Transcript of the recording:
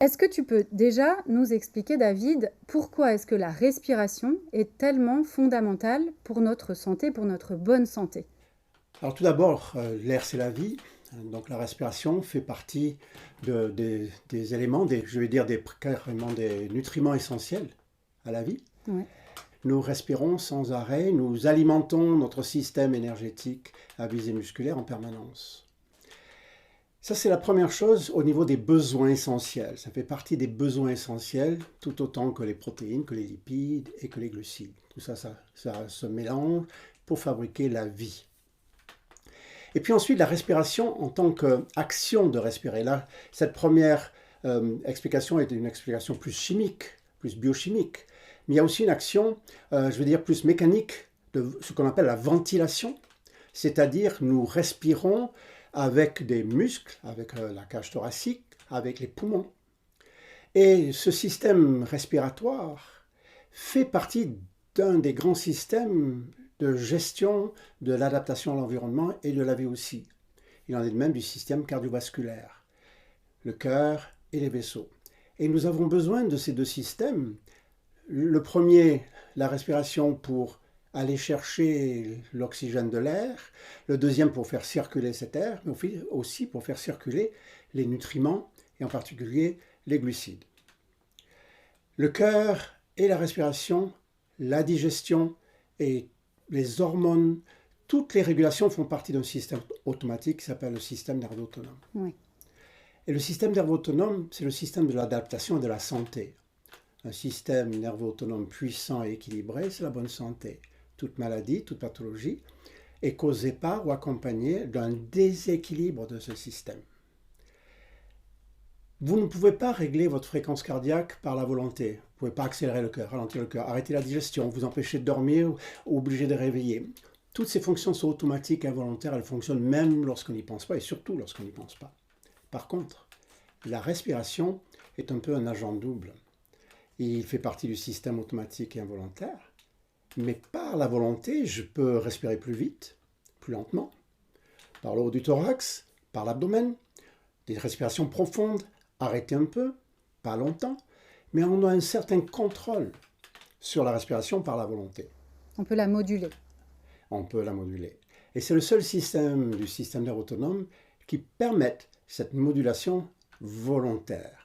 Est-ce que tu peux déjà nous expliquer, David, pourquoi est-ce que la respiration est tellement fondamentale pour notre santé, pour notre bonne santé? Alors tout d'abord, l'air c'est la vie, donc la respiration fait partie des éléments, je vais dire carrément des nutriments essentiels à la vie. Ouais. Nous respirons sans arrêt, nous alimentons notre système énergétique à visée musculaire en permanence. Ça c'est la première chose au niveau des besoins essentiels. Ça fait partie des besoins essentiels tout autant que les protéines, que les lipides et que les glucides. Tout ça, ça se mélange pour fabriquer la vie. Et puis ensuite, la respiration en tant qu'action de respirer. Là, cette première explication est une explication plus chimique, plus biochimique. Mais il y a aussi une action, je veux dire, plus mécanique, de ce qu'on appelle la ventilation. C'est-à-dire, nous respirons avec des muscles, avec la cage thoracique, avec les poumons. Et ce système respiratoire fait partie d'un des grands systèmes de gestion de l'adaptation à l'environnement et de la vie aussi. Il en est de même du système cardiovasculaire, le cœur et les vaisseaux. Et nous avons besoin de ces deux systèmes. Le premier, la respiration pour aller chercher l'oxygène de l'air, le deuxième pour faire circuler cet air, mais aussi pour faire circuler les nutriments et en particulier les glucides. Le cœur et la respiration, la digestion et les hormones, toutes les régulations font partie d'un système automatique qui s'appelle le système nerveux autonome. Oui. Et le système nerveux autonome, c'est le système de l'adaptation et de la santé. Un système nerveux autonome puissant et équilibré, c'est la bonne santé. Toute maladie, toute pathologie est causée par ou accompagnée d'un déséquilibre de ce système. Vous ne pouvez pas régler votre fréquence cardiaque par la volonté. Vous ne pouvez pas accélérer le cœur, ralentir le cœur, arrêter la digestion, vous empêcher de dormir ou obliger de réveiller. Toutes ces fonctions sont automatiques et involontaires, elles fonctionnent même lorsqu'on n'y pense pas et surtout lorsqu'on n'y pense pas. Par contre, la respiration est un peu un agent double. Il fait partie du système automatique et involontaire, mais par la volonté, je peux respirer plus vite, plus lentement, par le haut du thorax, par l'abdomen, des respirations profondes, arrêter un peu, pas longtemps, mais on a un certain contrôle sur la respiration par la volonté. On peut la moduler. On peut la moduler. Et c'est le seul système du système nerveux autonome qui permet cette modulation volontaire.